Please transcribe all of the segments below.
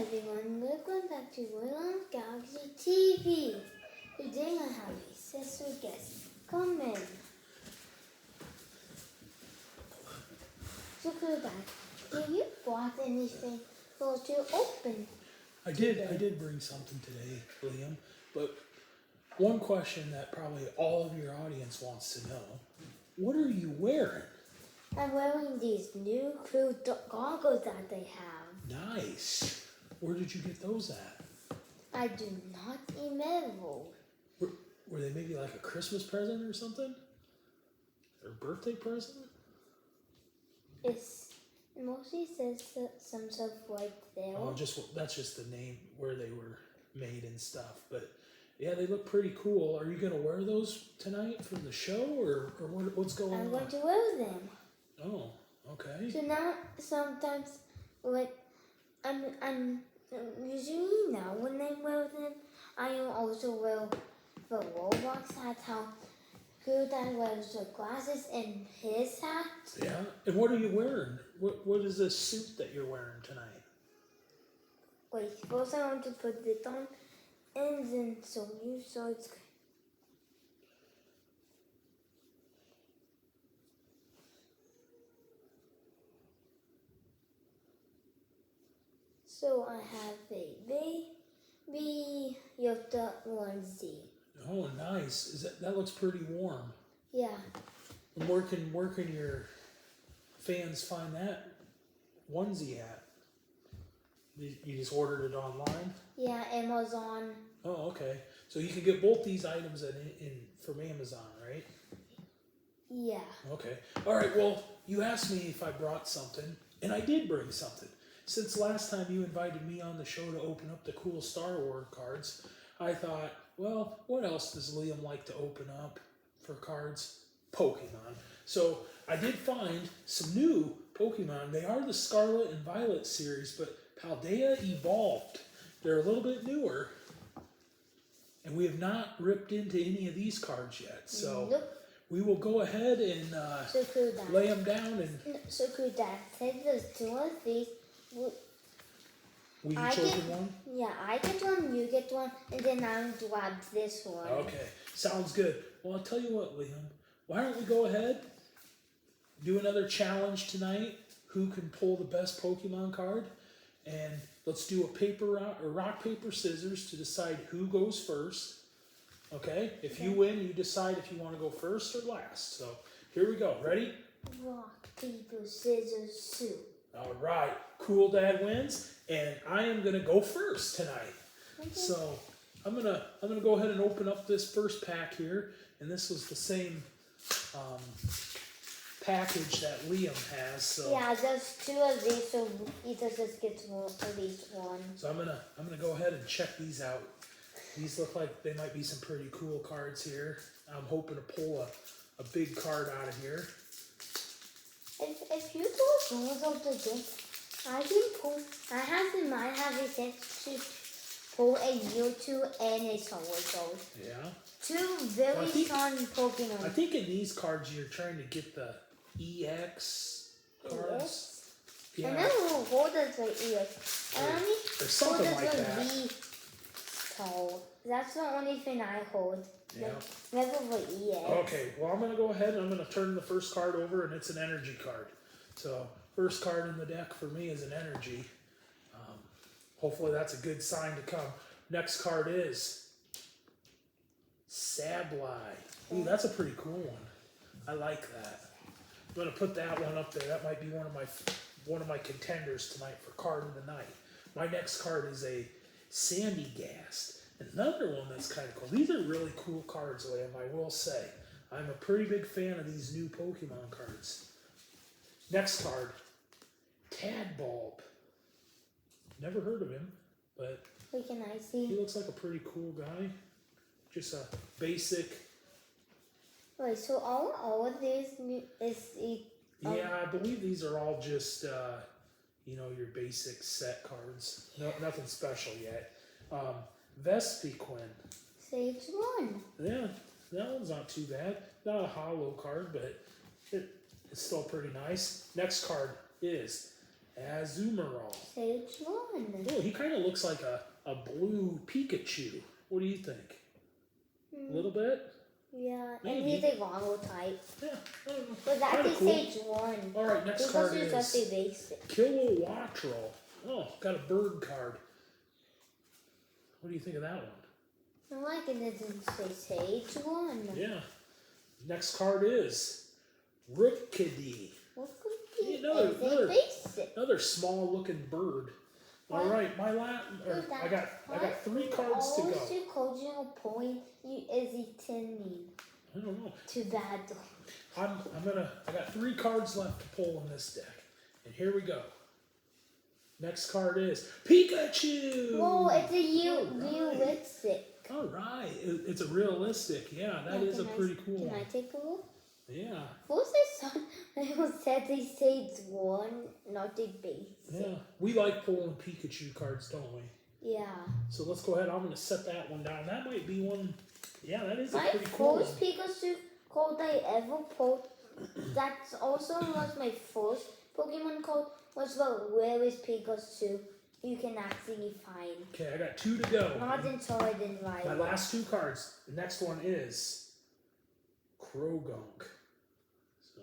everyone, welcome back to Royal Galaxy TV. Today I have a special guest. Come in. So cool, Dad. Did you bought anything for to open? I did bring something today, Liam. But one question that probably all of your audience wants to know: what are you wearing? I'm wearing these new cool goggles that they have. Nice. Where did you get those at? I do not remember. Were they maybe like a Christmas present or something? Or a birthday present? It mostly says some stuff right there. Oh, that's just the name where they were made and stuff. But yeah, they look pretty cool. Are you gonna wear those tonight for the show, or what's going on? I'm going to wear them. Oh, okay. So now sometimes I'm usually now when I wear them, I also wear the Roblox hat. How good I wears the glasses and his hat. Yeah. And what are you wearing? What is this suit that you're wearing tonight? Wait, first I want to put it on and then show you so it's good. So I have a baby Yoda onesie. Oh, nice. That looks pretty warm. Yeah. And where can your fans find that onesie at? You just ordered it online? Yeah, Amazon. Oh, okay. So you can get both these items from Amazon, right? Yeah. Okay. All right. Well, you asked me if I brought something, and I did bring something. Since last time you invited me on the show to open up the cool Star Wars cards, I thought, well, what else does Liam like to open up for cards? Pokemon. So I did find some new Pokemon. They are the Scarlet and Violet series, but Paldea Evolved. They're a little bit newer, and we have not ripped into any of these cards yet. So nope. We will go ahead and So cool, Dad. lay them down. And so cool, Dad. Take those two of these. We each open one? Yeah, I get one, you get one, and then I'll grab this one. Okay, sounds good. Well, I'll tell you what, Liam. Why don't we go ahead, do another challenge tonight? Who can pull the best Pokemon card? And let's do a rock, paper, scissors to decide who goes first. Okay? If you win, you decide if you want to go first or last. So here we go. Ready? Rock, paper, scissors, shoot. All right. Cool Dad wins, and I am gonna go first tonight. Okay. So I'm gonna go ahead and open up this first pack here, and this was the same package that Liam has. So yeah, there's two of these, so either just gets one at least one. So I'm gonna go ahead and check these out. These look like they might be some pretty cool cards here. I'm hoping to pull a big card out of here. If you pull both of the decks, I can pull. I have a deck to pull a Mewtwo and a Charizard. Yeah. Two very strong Pokemon. I think in these cards you're trying to get the EX cards. Yeah. And then we'll hold it for EX. Or something like that. So that's the only thing I hold. Yeah. Never for EX. Okay, well I'm gonna go ahead and I'm gonna turn the first card over, and it's an energy card. So first card in the deck for me is an energy. Hopefully that's a good sign to come. Next card is Sableye. Ooh, that's a pretty cool one. I like that. I'm gonna put that one up there. That might be one of my contenders tonight for card of the night. My next card is a Sandygast. Another one that's kind of cool. These are really cool cards, Liam, I will say. I'm a pretty big fan of these new Pokemon cards. Next card, Tadbulb. Never heard of him, but Wait, can I see? he looks like a pretty cool guy. Just a basic. Wait, so all of these is Yeah, I believe these are all just your basic set cards. No, nothing special yet. Vespiquen. Stage 1. Yeah, that one's not too bad. Not a hollow card, but it's still pretty nice. Next card is Azumarill. Stage 1. Oh, he kind of looks like a blue Pikachu. What do you think? A little bit? Yeah, Maybe. and he's a Volatile type. Yeah, I don't know. But that's Kinda a cool. stage 1. All right, next Because card it's just is a basic. Kilowattrel. Oh, got a bird card. What do you think of that one? I like it doesn't say stage 1. Yeah. Next card is Rookidee. What could be Another- a basic? Another small looking bird. All right, my I got 3 cards to go. Always do Kojiro point. Is he tinning? I don't know. Too bad though. I got 3 cards left to pull in this deck. And here we go. Next card is Pikachu! Whoa, it's a Alright. realistic. Alright, it's a realistic. Yeah, that is a pretty cool Can one. I take a look? Yeah. What's this one? I said they stage 1, not a basic. Yeah. We like pulling Pikachu cards, don't we? Yeah. So let's go ahead. I'm going to set that one down. That might be one. Yeah, that is a My pretty cool one. first Pikachu card I ever pulled, that's also was my first Pokemon card, was the rarest Pikachu you can actually find. Okay, I got 2 to go. Not in Sword and My Violet. last 2 cards. The next one is Krogunk. So,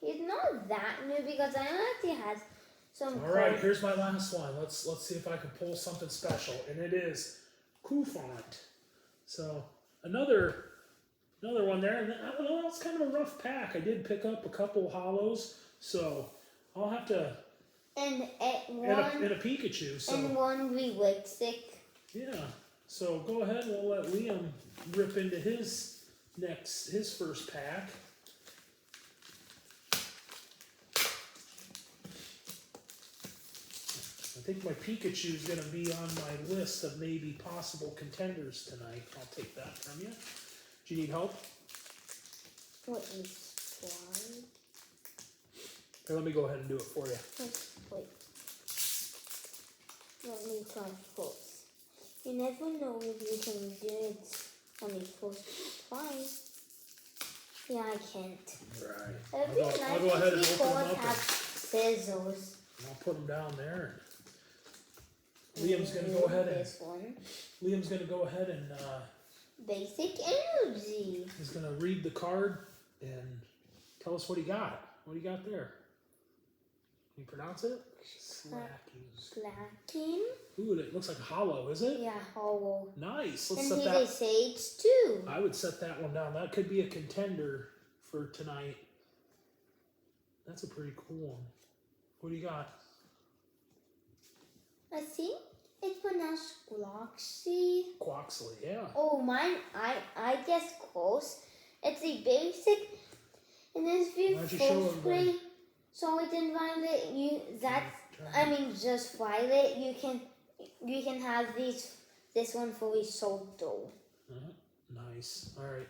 He's not that new because I actually had some all right, cards. here's my last one. Let's see if I can pull something special, and it is Kufont. So another one there. And I don't know, it's kind of a rough pack. I did pick up a couple hollows, so I'll have to. And And a Pikachu. So and one realistic. yeah. So go ahead. We'll let Liam rip into his first pack. I think my Pikachu is going to be on my list of maybe possible contenders tonight. I'll take that from you. Do you need help? What is one? Here, let me go ahead and do it for you. Wait. Let me try first. You never know if you can do it on your first try. Yeah, I can't. Right. It'd be nice I'll go ahead and if open you them both up. have scissors. And I'll put them down there. Liam's going to go ahead and This one. Liam's going to go ahead and Basic energy. he's going to read the card and tell us what he got. What do you got there? Can you pronounce it? Slacking. Ooh, it looks like hollow, is it? Yeah, hollow. Nice. Let's And set he's that. a sage too. I would set that one down. That could be a contender for tonight. That's a pretty cool one. What do you got? I think it's pronounced Gloxy. Quoxley, yeah. Oh, mine, I guess close. It's a basic, and then if you Why don't you show first everybody? play Solid and Violet, I mean just Violet, you can have this one for a Soto. Nice. All right.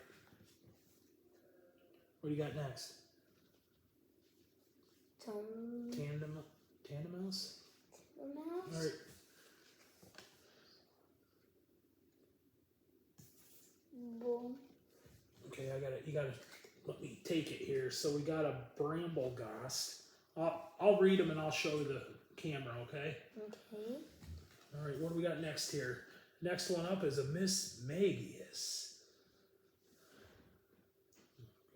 What do you got next? Tandem mouse? All right. Boom. Okay, you gotta let me take it here. So we got a Brambleghast. I'll read them and I'll show the camera, okay? Okay. All right, what do we got next here? Next one up is a Miss Magius.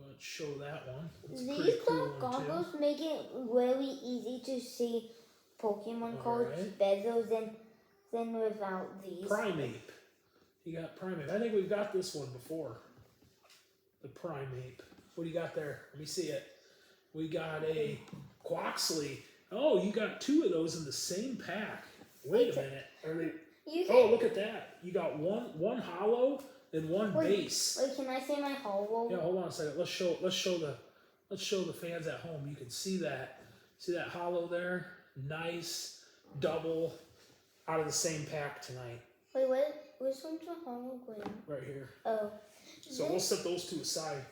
Let's show that one. It's a pretty These cool little one, too. goggles make it really easy to see Pokemon cards Alright. better than without these. Primeape. You got Primeape. I think we've got this one before. The Primeape. What do you got there? Let me see it. We got a Quoxley. Oh, you got 2 of those in the same pack. Wait a minute. Are they? You can, Oh, look at that. You got one hollow and one base. Wait, can I say my hollow? Yeah, hold on a second. Let's show the fans at home. You can see that. See that hollow there? Nice double out of the same pack tonight. Wait, which one's a hologram? Right here. Oh. So we'll set those 2 aside.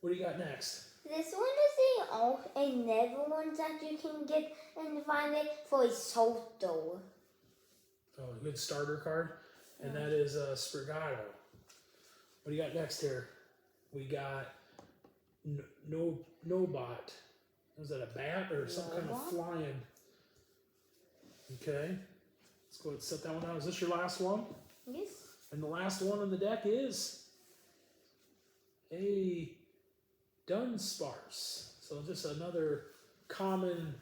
What do you got next? This one is another one that you can get and find it for a Soto. Oh, a good starter card. And that is Sprigato. What do you got next here? We got Nobot. Is that a bat or some kind of flying? Okay. Let's go ahead and set that one down. Is this your last one? Yes. And the last one on the deck is a Dunsparce. So just another common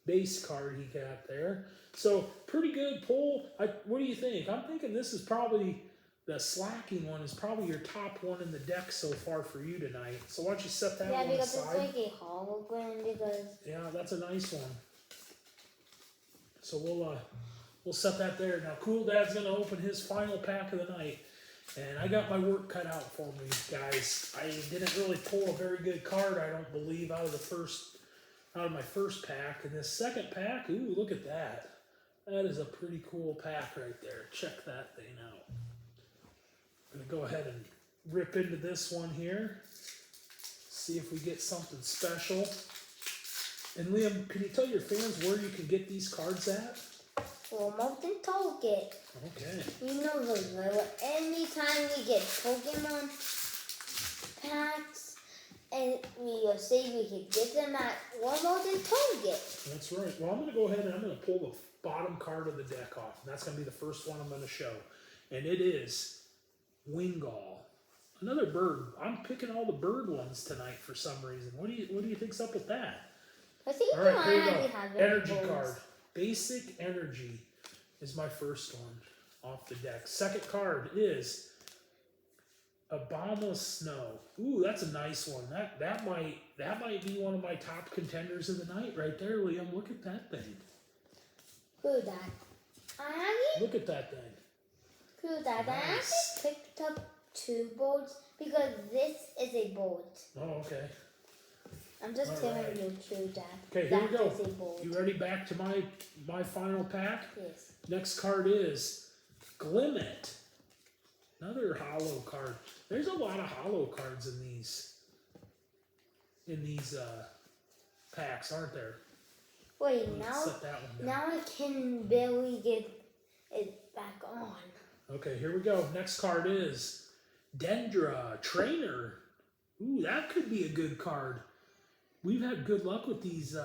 base card he got there. So pretty good pull. What do you think? I'm thinking this is probably the slacking one is probably your top one in the deck so far for you tonight. So why don't you set that one because aside? it's like a hologram because Yeah, that's a nice one. So we'll set that there. Now Cool Dad's gonna open his final pack of the night. And I got my work cut out for me, guys. I didn't really pull a very good card, I don't believe, out of my first pack. And this second pack, ooh, look at that. That is a pretty cool pack right there. Check that thing out. I'm gonna go ahead and rip into this one here. See if we get something special. And Liam, can you tell your fans where you can get these cards at? well, Molten Target. Okay. You know the drill. Anytime we get Pokemon packs, and we say we can get them at Walmart and Target. That's right. Well, I'm going to go ahead and I'm going to pull the bottom card of the deck off. And that's going to be the first one I'm going to show. And it is Wingull. Another bird. I'm picking all the bird ones tonight for some reason. What do you think's up with that? I think All right, here we I go. have Energy birds. card. Basic Energy is my first one off the deck. Second card is Obama Snow. Ooh, that's a nice one. That might be one of my top contenders of the night right there, Liam. Look at that thing. Who's that? I have Look at that thing. Who's that? I Nice. actually picked up 2 boards because this is a board. Oh, okay. I'm just All telling right. you true that. Okay, here we that go. is a board. You ready? Back to my final pack. Yes. Next card is Glimmet. Another hollow card. There's a lot of hollow cards in these packs, aren't there? Wait, Let's now set that one down. now I can barely get it back on. Okay, here we go. Next card is Dendra Trainer. Ooh, that could be a good card. We've had good luck with these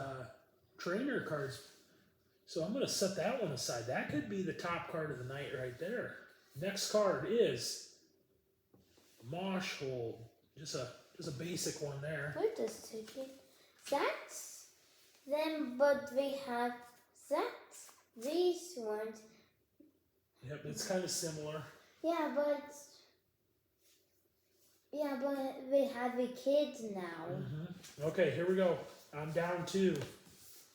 trainer cards. So I'm going to set that one aside. That could be the top card of the night right there. Next card is Moshhold. Just a basic one there. Wait a second. That's them, but we have that's these ones. Yep, it's kind of similar. Yeah, but we have the kids now. Okay, here we go. I'm down to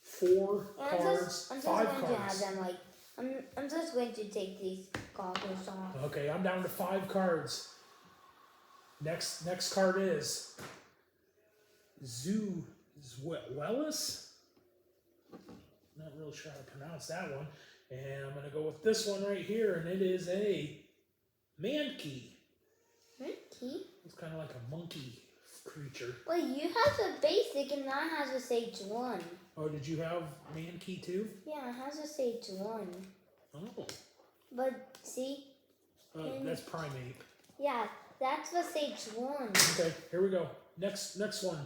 4 cards, I'm just 5 going to have cards. them like I'm just going to take these goggles off. Okay, I'm down to 5 cards. Next card is Wellis. Not real sure how to pronounce that one. And I'm going to go with this one right here, and it is a Mankey. Monkey? It's kind of like a monkey creature. Wait, you have the basic and I have the stage 1. Oh, did you have Mankey too? Yeah, it has the stage 1. Oh. But see, That's Primeape. yeah, that's the stage 1. Okay, here we go. Next one.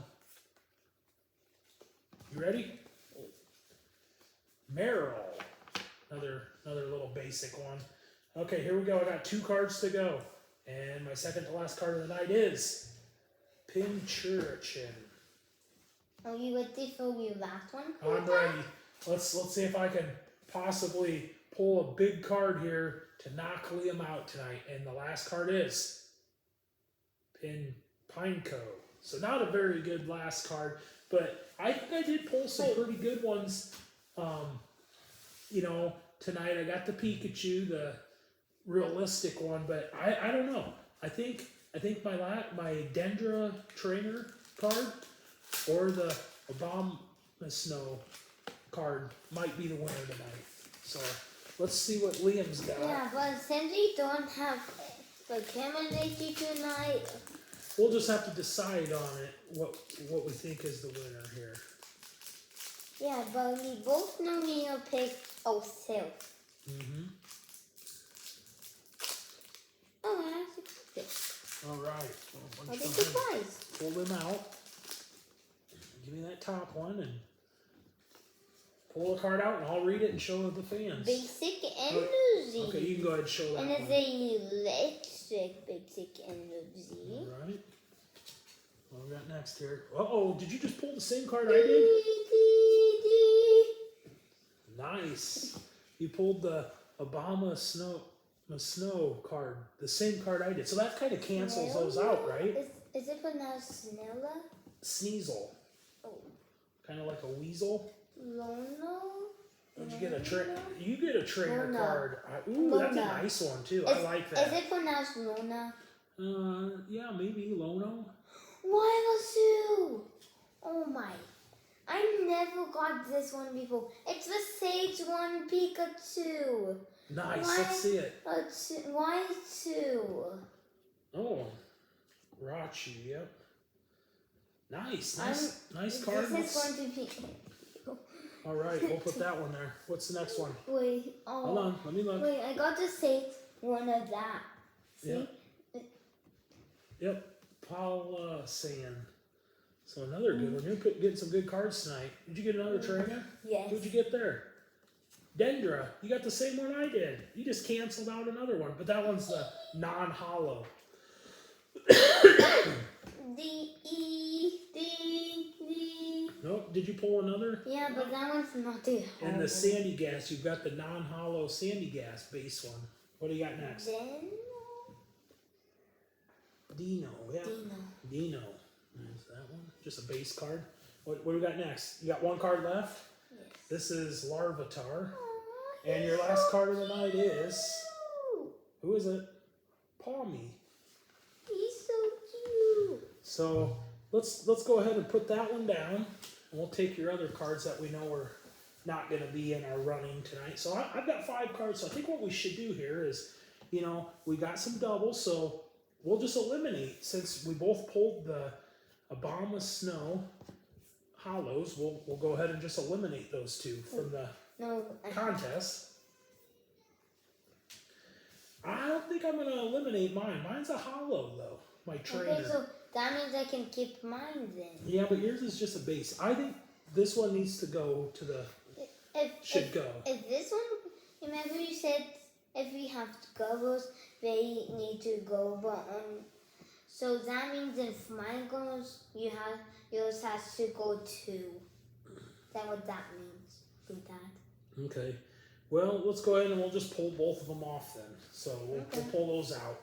You ready? Meryl. Another little basic one. Okay, here we go. I got 2 cards to go. And my second to last card of the night is Pinchurichin. Are you ready for your last one? I'm ready. Let's see if I can possibly pull a big card here to knock Liam out tonight. And the last card is Pineco. So not a very good last card, but I think I did pull some pretty good ones. Tonight I got the Pikachu, the realistic one, but I don't know. I think my Dendra Trainer card or the Obama Snow card might be the winner tonight. So let's see what Liam's got. Yeah, but since we don't have the recommendation tonight, We'll just have to decide on it what we think is the winner here. yeah, but we both know we will pick ourselves. Oh, I have to pick this. All right. Well, What is the prize? pull them out. Give me that top one and pull a card out and I'll read it and show the fans. Basic energy. Okay, you can go ahead and show that And one. it's a electric basic energy. All right. What we got next here? Uh-oh, did you just pull the same card I did? Nice. You pulled the Obama Snow card, the same card I did. So that kind of cancels those out, right? Is it pronounced Snella? Sneasel. Oh. Kind of like a weasel. Lono? Did you get a You get a trainer Lona. card. Ooh, that's a Lona. nice one too. I like that. Is it pronounced Lona? Yeah, maybe Lono. Why was you? Oh my. I never got this one before. It's the Sage one Pikachu. Nice. Why? Let's see it. Why two? Oh, Rachi. Yep. Nice card. This is going to be. All right, we'll put that one there. What's the next one? Wait. Oh. Hold on. Let me look. Wait, I got to say one of that. See? Yep. Paul Sand. So another good one. You're getting some good cards tonight. Did you get another trainer? Yes. What'd you get there? Dendra. You got the same one I did. You just canceled out another one, but that one's the non-hollow. Nope. Did you pull another? Yeah, but that one's not the hollow. And the Sandy Gas. You've got the non-hollow Sandy Gas base one. What do you got next? Dino. Yeah. Dino. There's that one. Just a base card. What do we got next? You got one card left? Yes. This is Larvitar. Aww, And your last card of the night is... Who is it? Palmy. He's so cute. So let's go ahead and put that one down. And we'll take your other cards that we know are not going to be in our running tonight. So I've got 5 cards. So I think what we should do here is, we got some doubles. So we'll just eliminate, since we both pulled the Obama Snow hollows, we'll go ahead and just eliminate those two from the contest. I don't think I'm going to eliminate mine. Mine's a hollow, though, my trainer. Okay, so that means I can keep mine then. Yeah, but yours is just a base. I think this one needs to go to the... If this one, remember you said if we have doubles, they need to go, but so that means if mine goes, yours has to go too. That's what that means. Do that. Okay. Well, let's go ahead and we'll just pull both of them off then. So we'll pull those out.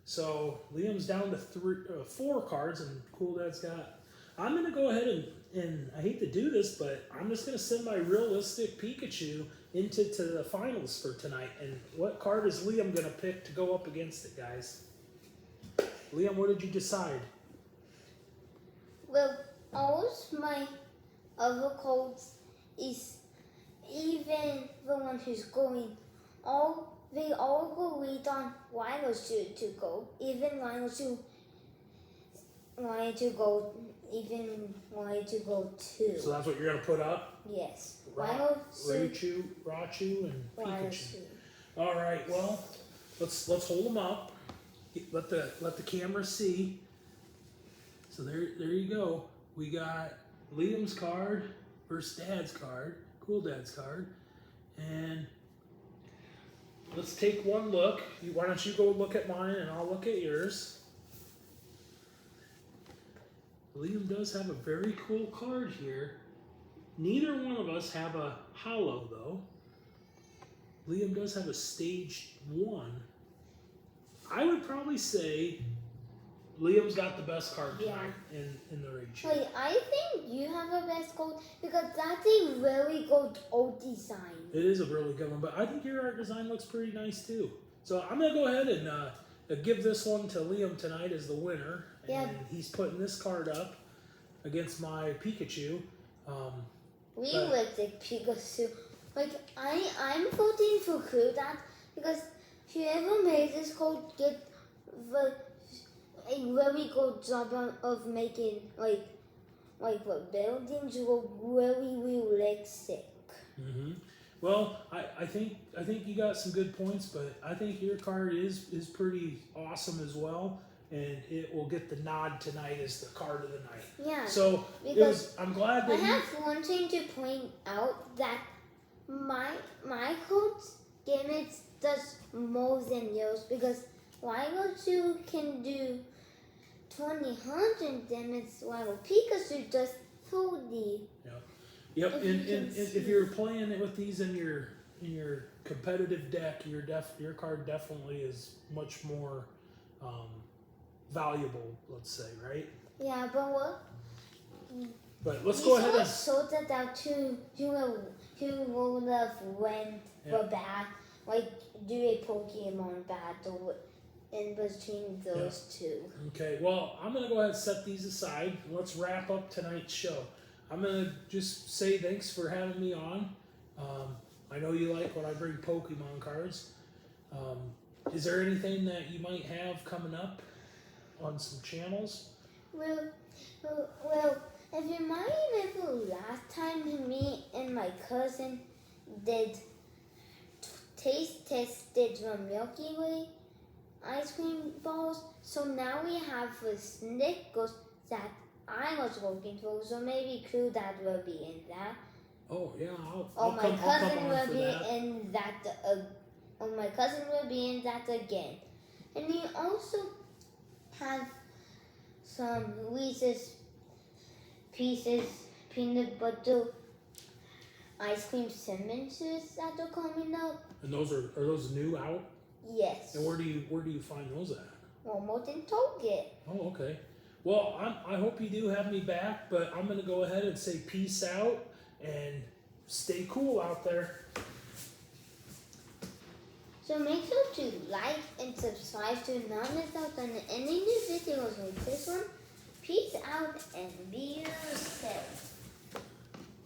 So Liam's down to 4 cards, and Cool Dad's got... I'm going to go ahead and I hate to do this, but I'm just going to send my realistic Pikachu into the finals for tonight. And what card is Liam going to pick to go up against it, guys? Liam, what did you decide? Well, all my other codes is even the one who's going. They all go read on Rhino's to go. Even Rhino's wanted to go. Even wanted to go too. So that's what you're going to put up? Yes. Rachu, and Pikachu. All right. Well, let's hold them up. Let the camera see. So there you go. We got Liam's card versus Dad's card, Cool Dad's card, and let's take one look. Why don't you go look at mine and I'll look at yours. Liam does have a very cool card here. Neither one of us have a hollow though. Liam does have a stage 1. I would probably say Liam's got the best card tonight in the raid sheet. Wait, I think you have a best code because that's a really good art design. It is a really good one, but I think your art design looks pretty nice too. So I'm going to go ahead and give this one to Liam tonight as the winner. And he's putting this card up against my Pikachu. Realistic Pikachu. Like, I'm voting for Cool Dad because whoever made this code get a very good job of making like the buildings were really realistic. Mm-hmm. Well, I think you got some good points, but I think your card is pretty awesome as well, and it will get the nod tonight as the card of the night. Yeah. So I'm glad that I have one thing to point out that my coach gimmicks does more than yours because Wago 2 can do 20 damage while Pikachu does 30. Yeah. Yep. And if you're playing it with these in your competitive deck, your card definitely is much more valuable. Let's say, right? Yeah, but what? But let's go ahead and sort that out too. Who would have went back, like do a Pokemon battle in between those two. Okay, well, I'm going to go ahead and set these aside. Let's wrap up tonight's show. I'm going to just say thanks for having me on. I know you like when I bring Pokemon cards. Is there anything that you might have coming up on some channels? Well, if you might remember last time me and my cousin did tested from Milky Way ice cream balls. So now we have the Snickers that I was looking for. So maybe Crew Dad will be in that. Oh yeah, Or my cousin will be in that. Or my cousin will be in that again. And we also have some Reese's Pieces peanut butter ice cream sandwiches that are coming up. And those are those new out? Yes. And where do you find those at? Walmart and Target. Oh, okay. Well, I hope you do have me back, but I'm gonna go ahead and say peace out and stay cool out there. So make sure to like and subscribe to not miss out on any new videos like this one. Peace out and be yourself.